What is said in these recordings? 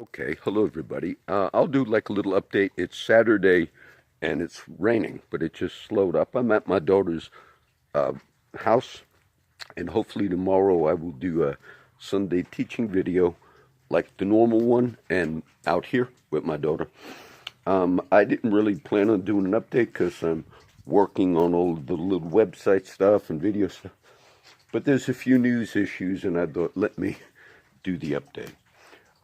Okay, hello everybody. I'll do like a little update. It's Saturday and it's raining, but it just slowed up. I'm at my daughter's uh, house, and hopefully tomorrow I will do a Sunday teaching video like the normal one and out here with my daughter. I didn't really plan on doing an update because I'm working on all the little website stuff and video stuff, but there's a few news issues, and I thought, let me do the update.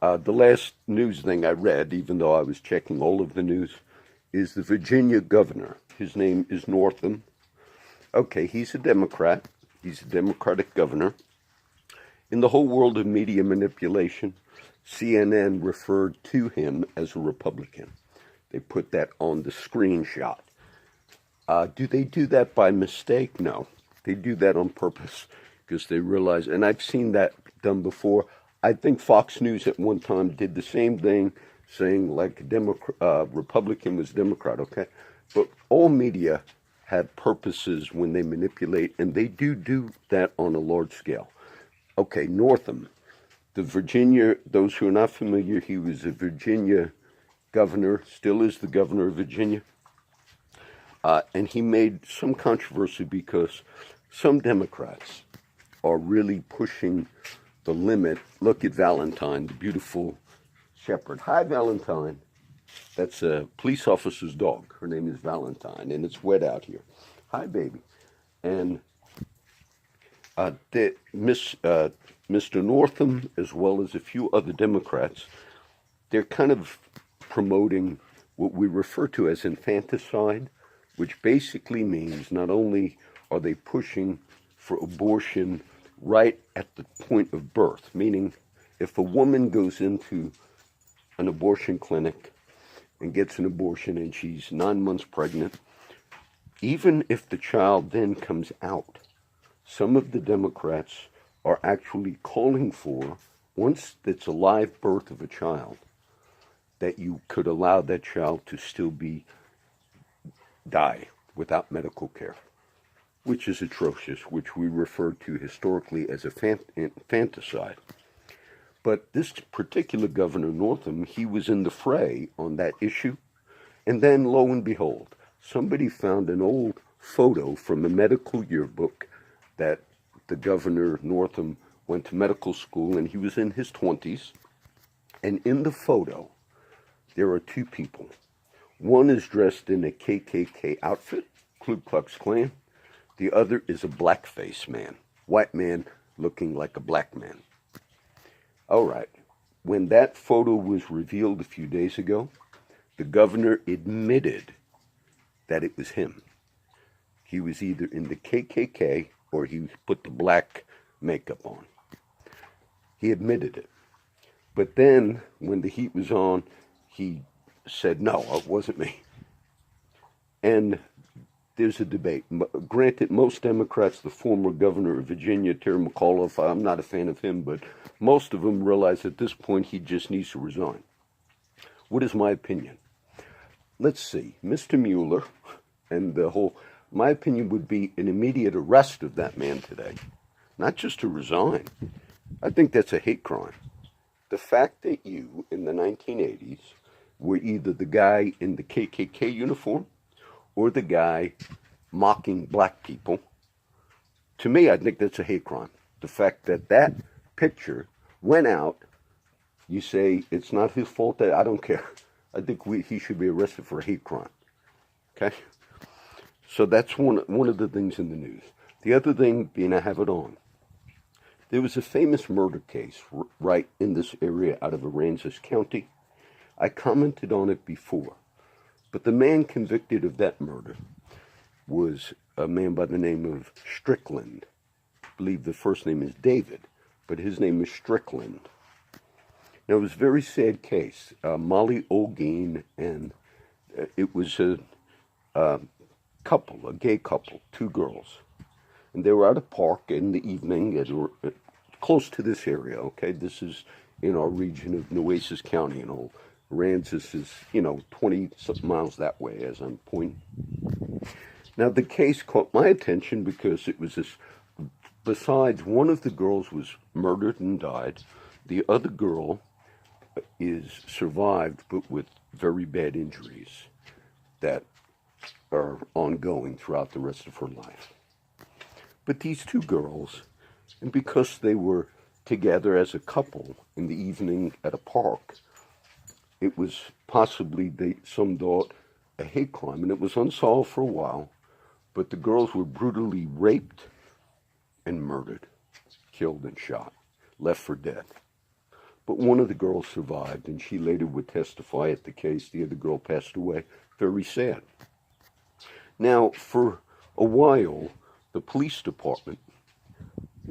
The last news thing I read, even though I was checking all of the news, is the Virginia governor. His name is Northam. Okay, he's a Democrat. He's a Democratic governor. In the whole world of media manipulation, CNN referred to him as a Republican. They put that on the screenshot. Do they do that by mistake? No. They do that on purpose because they realize, and I've seen that done before. I think Fox News at one time did the same thing, saying like Republican was Democrat, okay? But all media have purposes when they manipulate, and they do that on a large scale. Okay, Northam, the Virginia, those who are not familiar, he was a Virginia governor, still is the governor of Virginia. And he made some controversy because some Democrats are really pushing the limit. Look at Valentine, the beautiful shepherd. Hi, Valentine. That's a police officer's dog. Her name is Valentine, and it's wet out here. Hi, baby. And Mr. Northam, as well as a few other Democrats, they're kind of promoting what we refer to as infanticide, which basically means not only are they pushing for abortion right at the point of birth, meaning if a woman goes into an abortion clinic and gets an abortion and she's 9 months pregnant, even if the child then comes out, some of the Democrats are actually calling for, once it's a live birth of a child, that you could allow that child to still die without medical care, which is atrocious, which we refer to historically as a infanticide. But this particular Governor Northam, he was in the fray on that issue. And then, lo and behold, somebody found an old photo from a medical yearbook that the Governor Northam went to medical school, and he was in his 20s. And in the photo, there are two people. One is dressed in a KKK outfit, Ku Klux Klan. The other is a blackface man, white man looking like a black man. All right. When that photo was revealed a few days ago, the governor admitted that it was him. He was either in the KKK or he put the black makeup on. He admitted it. But then, when the heat was on, he said, no, it wasn't me. And there's a debate. Granted, most Democrats, the former governor of Virginia, Terry McAuliffe, I'm not a fan of him, but most of them realize at this point he just needs to resign. What is my opinion? Let's see. Mr. Mueller and my opinion would be an immediate arrest of that man today. Not just to resign. I think that's a hate crime. The fact that you, in the 1980s, were either the guy in the KKK uniform or the guy mocking black people, to me, I think that's a hate crime. The fact that that picture went out, you say it's not his fault, that I don't care. I think he should be arrested for a hate crime. Okay? So that's one of the things in the news. The other thing being, I have it on. There was a famous murder case right in this area out of Aransas County. I commented on it before. But the man convicted of that murder was a man by the name of Strickland. I believe the first name is David, but his name is Strickland. Now, it was a very sad case. Molly Olguin, and it was a couple, a gay couple, two girls. And they were at a park in the evening, close to this area, okay? This is in our region of Nueces County and all. Aransas is, 20-something miles that way, as I'm pointing. Now, the case caught my attention because it was this, besides one of the girls was murdered and died, the other girl is survived, but with very bad injuries that are ongoing throughout the rest of her life. But these two girls, and because they were together as a couple in the evening at a park, it was possibly, some thought, a hate crime, and it was unsolved for a while, but the girls were brutally raped and murdered, killed and shot, left for dead. But one of the girls survived, and she later would testify at the case. The other girl passed away. Very sad. Now, for a while, the police department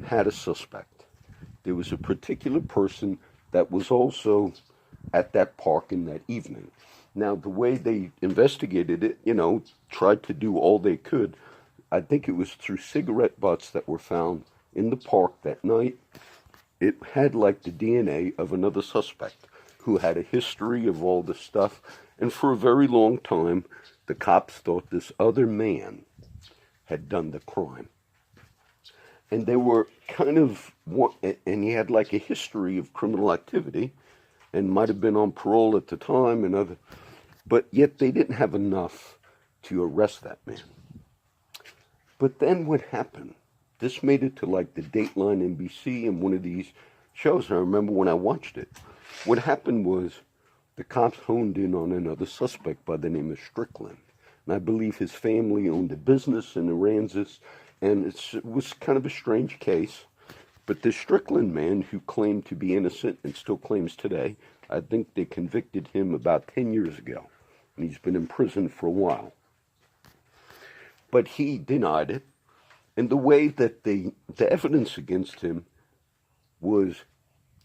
had a suspect. There was a particular person that was also at that park in that evening. Now, the way they investigated it, tried to do all they could. I think it was through cigarette butts that were found in the park that night. It had like the DNA of another suspect who had a history of all this stuff. And for a very long time, the cops thought this other man had done the crime. And they were and he had like a history of criminal activity and might have been on parole at the time but yet they didn't have enough to arrest that man. But then what happened? This made it to like the Dateline NBC and one of these shows. And I remember when I watched it, what happened was the cops honed in on another suspect by the name of Strickland. And I believe his family owned a business in Aransas, and it was kind of a strange case. But this Strickland man, who claimed to be innocent and still claims today, I think they convicted him about 10 years ago. And he's been in prison for a while. But he denied it. And the way that the evidence against him was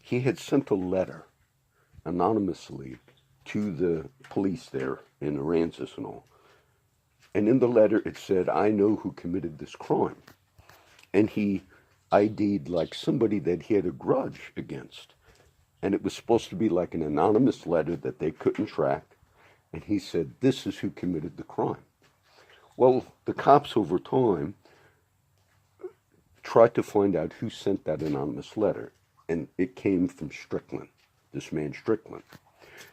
he had sent a letter anonymously to the police there in Aransas and all. And in the letter it said, "I know who committed this crime." And he ID'd like somebody that he had a grudge against. And it was supposed to be like an anonymous letter that they couldn't track. And he said, "This is who committed the crime." Well, the cops over time tried to find out who sent that anonymous letter. And it came from Strickland, this man Strickland.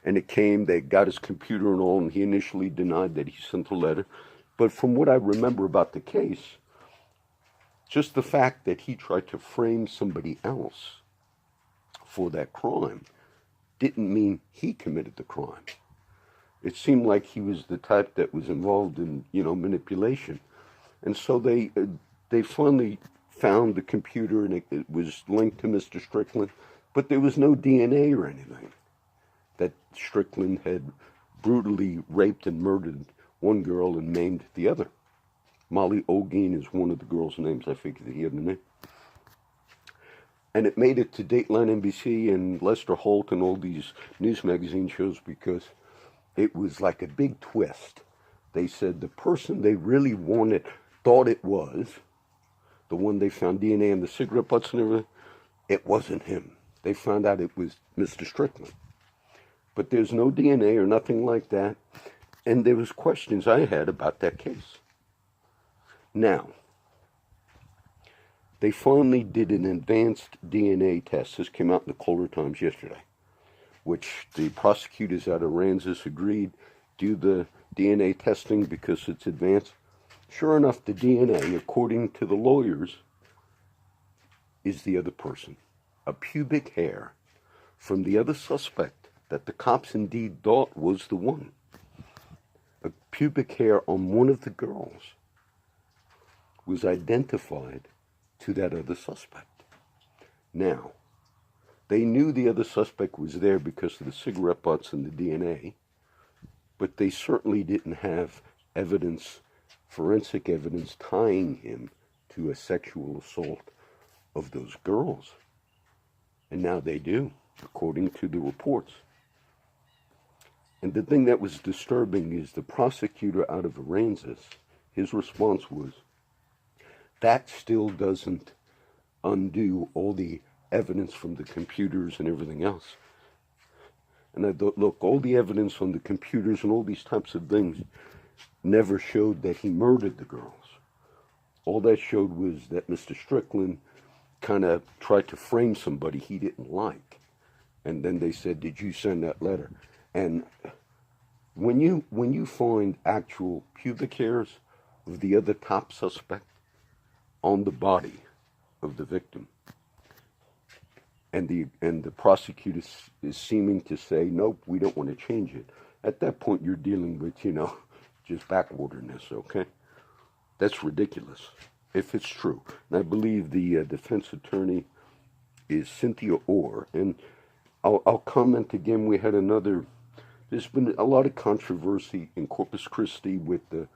And they got his computer and all, and he initially denied that he sent the letter. But from what I remember about the case, just the fact that he tried to frame somebody else for that crime didn't mean he committed the crime. It seemed like he was the type that was involved in, manipulation. And so they finally found the computer, and it was linked to Mr. Strickland, but there was no DNA or anything that Strickland had brutally raped and murdered one girl and maimed the other. Molly Olguin is one of the girls' names. I figured he had a name. And it made it to Dateline NBC and Lester Holt and all these news magazine shows because it was like a big twist. They said the person they really thought it was, the one they found DNA in the cigarette butts and everything, it wasn't him. They found out it was Mr. Strickland. But there's no DNA or nothing like that. And there was questions I had about that case. Now, they finally did an advanced DNA test. This came out in the Kohler Times yesterday, which the prosecutors out of Aransas agreed do the DNA testing because it's advanced. Sure enough, the DNA, according to the lawyers, is the other person. A pubic hair from the other suspect that the cops indeed thought was the one. A pubic hair on one of the girls was identified to that other suspect. Now, they knew the other suspect was there because of the cigarette butts and the DNA, but they certainly didn't have forensic evidence tying him to a sexual assault of those girls. And now they do, according to the reports. And the thing that was disturbing is the prosecutor out of Aransas, his response was, that still doesn't undo all the evidence from the computers and everything else. And I thought, look, all the evidence on the computers and all these types of things never showed that he murdered the girls. All that showed was that Mr. Strickland kind of tried to frame somebody he didn't like. And then they said, "Did you send that letter?" And when you find actual pubic hairs of the other top suspect on the body of the victim, and the prosecutor is seeming to say, "Nope, we don't want to change it," at that point you're dealing with, just backwaterness. Okay, that's ridiculous if it's true. And I believe the defense attorney is Cynthia Orr. And I'll comment again. There's been a lot of controversy in Corpus Christi with the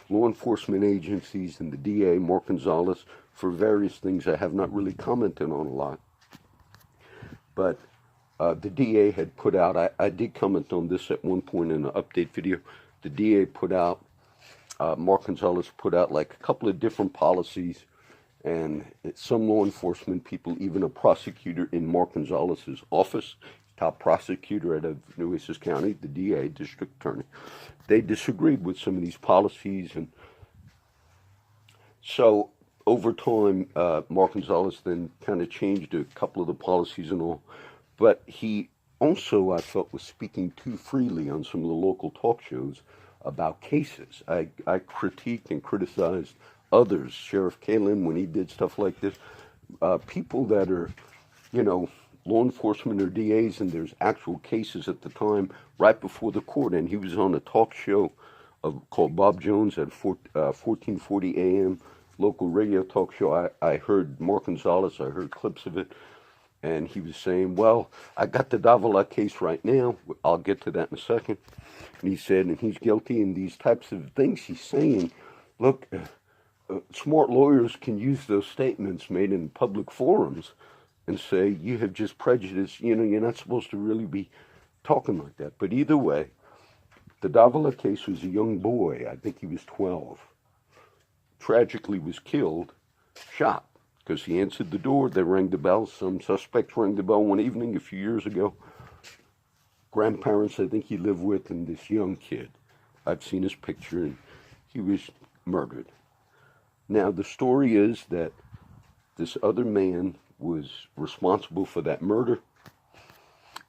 law enforcement agencies and the DA, Mark Gonzalez, for various things I have not really commented on a lot. But the DA had put out, I did comment on this at one point in an update video. The DA put out, Mark Gonzalez put out like a couple of different policies, and some law enforcement people, even a prosecutor in Mark Gonzalez's office, top prosecutor out of Nueces County, the DA, district attorney, they disagreed with some of these policies. And so over time, Mark Gonzalez then kind of changed a couple of the policies and all. But he also, I felt, was speaking too freely on some of the local talk shows about cases. I critiqued and criticized others, Sheriff Kalin, when he did stuff like this. People that are, law enforcement or DAs, and there's actual cases at the time right before the court. And he was on a talk show called Bob Jones at 1440 AM, local radio talk show. I heard Mark Gonzalez, I heard clips of it. And he was saying, "Well, I got the Davila case right now. I'll get to that in a second." And he said, and he's guilty in these types of things. He's saying, look, smart lawyers can use those statements made in public forums and say, you have just prejudiced, you're not supposed to really be talking like that. But either way, the Davila case was a young boy. I think he was 12. Tragically was killed, shot. Because he answered the door, they rang the bell. Some suspects rang the bell one evening a few years ago. Grandparents, I think he lived with, and this young kid. I've seen his picture, and he was murdered. Now, the story is that this other man was responsible for that murder,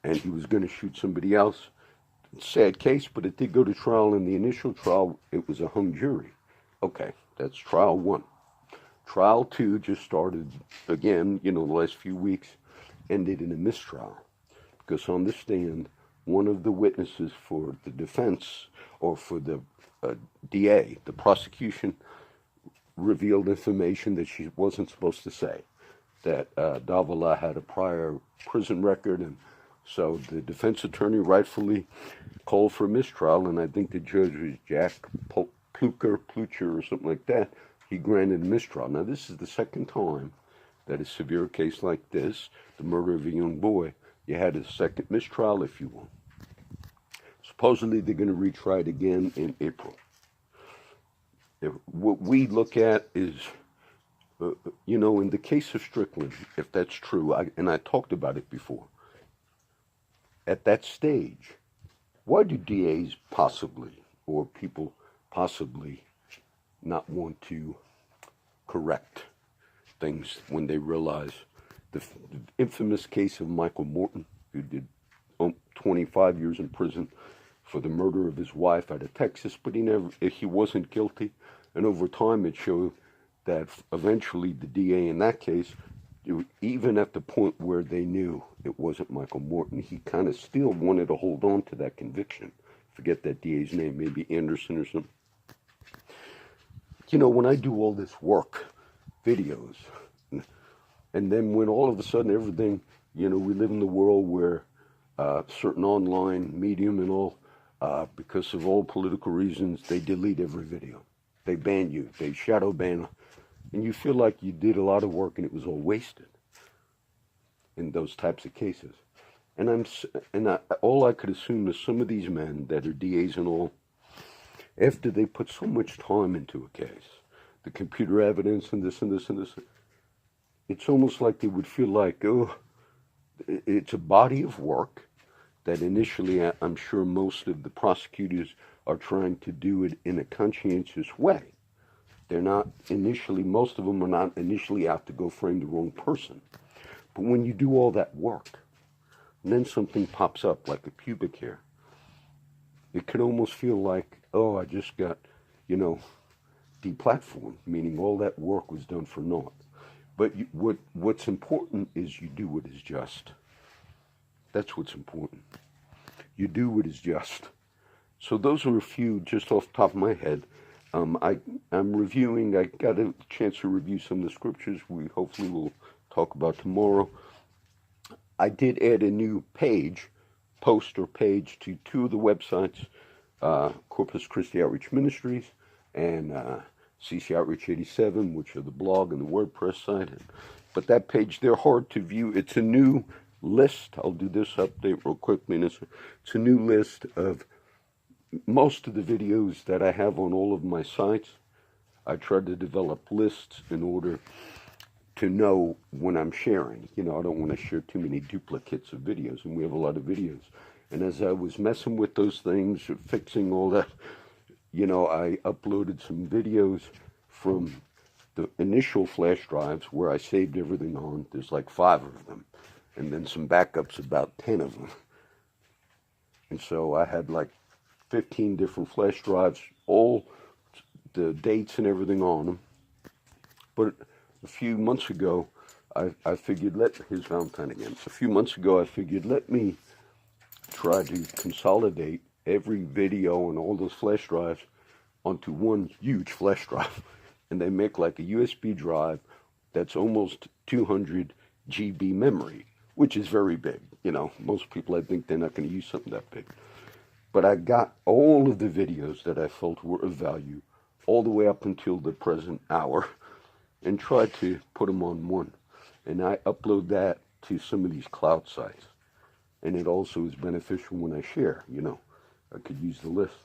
and he was going to shoot somebody else. Sad case, but it did go to trial. In the initial trial, it was a hung jury. Okay, that's trial one. Trial 2 just started again, the last few weeks, ended in a mistrial. Because on the stand, one of the witnesses for the defense, or for the DA, the prosecution, revealed information that she wasn't supposed to say. That Davila had a prior prison record, and so the defense attorney rightfully called for a mistrial, and I think the judge was Jack Plucher or something like that. He granted a mistrial. Now, this is the second time that a severe case like this, the murder of a young boy, you had a second mistrial, if you will. Supposedly, they're going to retry it again in April. What we look at is, in the case of Strickland, if that's true, and I talked about it before, at that stage, why do DAs possibly, or people possibly, not want to correct things when they realize the infamous case of Michael Morton, who did 25 years in prison for the murder of his wife out of Texas, but he wasn't guilty. And over time it showed that eventually the DA in that case, even at the point where they knew it wasn't Michael Morton, he kind of still wanted to hold on to that conviction. Forget that DA's name, maybe Anderson or something. When I do all this work, videos, and then when all of a sudden everything, we live in the world where certain online medium and all, because of all political reasons, they delete every video. They ban you. They shadow ban. And you feel like you did a lot of work and it was all wasted in those types of cases. All I could assume is some of these men that are DAs and all, after they put so much time into a case, the computer evidence and this and this and this, it's almost like they would feel like, it's a body of work that initially I'm sure most of the prosecutors are trying to do it in a conscientious way. They're not initially, most of them are not initially out to go frame the wrong person. But when you do all that work, and then something pops up like a pubic hair. It could almost feel like, oh, I just got, deplatformed, meaning all that work was done for naught. But what's important is you do what is just. That's what's important. You do what is just. So those are a few just off the top of my head. I'm reviewing. I got a chance to review some of the scriptures we hopefully will talk about tomorrow. I did add a new post or page to two of the websites, Corpus Christi Outreach Ministries and CC Outreach 87, which are the blog and the WordPress site. But that page, they're hard to view. It's a new list. I'll do this update real quickly. It's a new list of most of the videos that I have on all of my sites. I try to develop lists in order to know when I'm sharing. I don't want to share too many duplicates of videos, and we have a lot of videos. And as I was messing with those things, fixing all that, I uploaded some videos from the initial flash drives where I saved everything on. There's like 5 of them, and then some backups, about 10 of them. And so I had like 15 different flash drives, all the dates and everything on them. But a few months ago, I figured, here's Valentine again. A few months ago, I figured, let me try to consolidate every video and all those flash drives onto one huge flash drive. And they make like a USB drive that's almost 200 GB memory, which is very big. Most people, I think, they're not going to use something that big. But I got all of the videos that I felt were of value all the way up until the present hour and tried to put them on one. And I upload that to some of these cloud sites. And it also is beneficial when I share, I could use the list.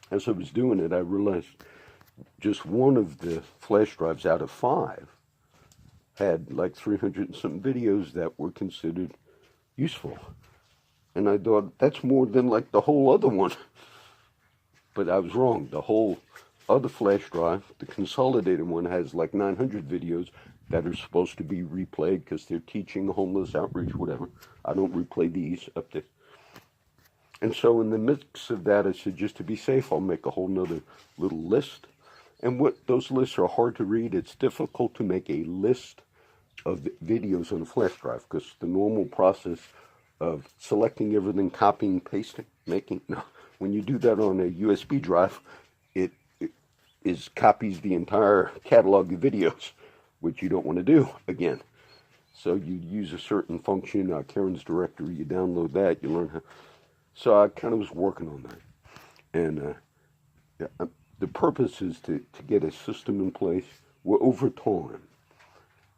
As I was doing it, I realized just one of the flash drives out of 5 had like 300 and some videos that were considered useful. And I thought, that's more than like the whole other one. But I was wrong. The whole other flash drive, the consolidated one, has like 900 videos that are supposed to be replayed because they're teaching homeless outreach, whatever. I don't replay these up there. And so in the mix of that, I said, just to be safe, I'll make a whole nother little list. And what those lists are hard to read. It's difficult to make a list of videos on a flash drive because the normal process of selecting everything, copying, pasting, when you do that on a USB drive, it copies the entire catalog of videos, which you don't want to do again. So you use a certain function, Karen's directory, you download that, you learn how. So I kind of was working on that. And the purpose is to get a system in place where over time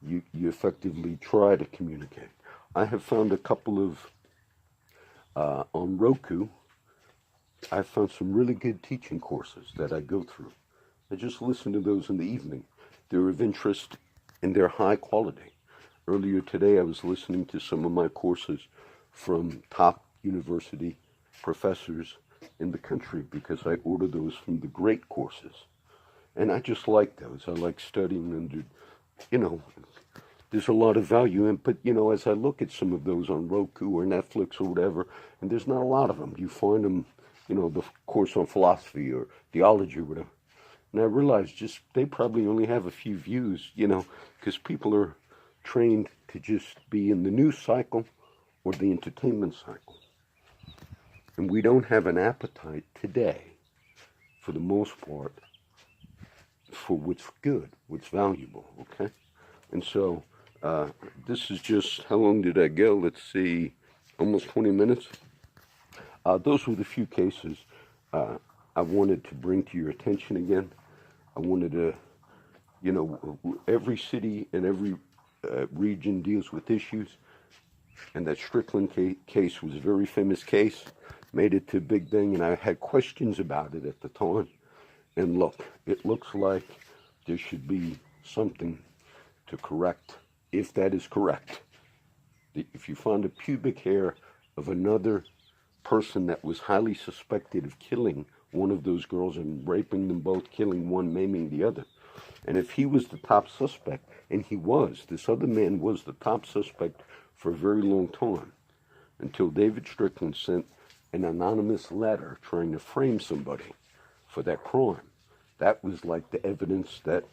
you effectively try to communicate. I have found a couple of, on Roku, I found some really good teaching courses that I go through. I just listen to those in the evening. They're of interest and they're high quality. Earlier today, I was listening to some of my courses from top university professors in the country because I order those from the great courses. And I just like those. I like studying under, there's a lot of value in, but as I look at some of those on Roku or Netflix or whatever, and there's not a lot of them. You find them, the course on philosophy or theology or whatever. And I realized they probably only have a few views, because people are trained to just be in the news cycle or the entertainment cycle. And we don't have an appetite today, for the most part, for what's good, what's valuable, okay? And so this is just, how long did I go? Let's see, almost 20 minutes. Those were the few cases I wanted to bring to your attention again. I wanted to, every city and every region deals with issues. And that Strickland case was a very famous case, made it to a big thing, and I had questions about it at the time. And look, it looks like there should be something to correct, if that is correct. If you find a pubic hair of another person that was highly suspected of killing one of those girls and raping them both, killing one, maiming the other, and if he was the top suspect, and he was, this other man was the top suspect for a very long time, until David Strickland sent an anonymous letter trying to frame somebody for that crime. That was like the evidence that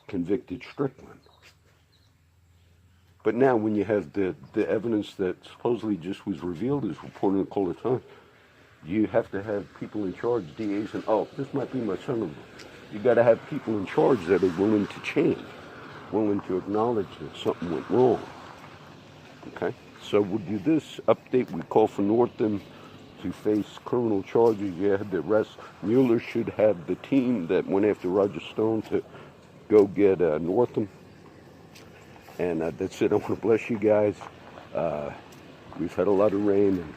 convicted Strickland. But now when you have the evidence that supposedly just was revealed as reported in the Cold Times, you have to have people in charge, DAs, and, oh, this might be my son-in-law. You got to have people in charge that are willing to change, willing to acknowledge that something went wrong. Okay? So we'll do this update. We call for Northam to face criminal charges. You had the arrest. Mueller should have the team that went after Roger Stone to go get Northam. And that's it. I want to bless you guys. We've had a lot of rain, and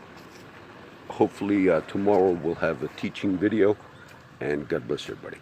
hopefully tomorrow we'll have a teaching video. And God bless everybody.